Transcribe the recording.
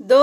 2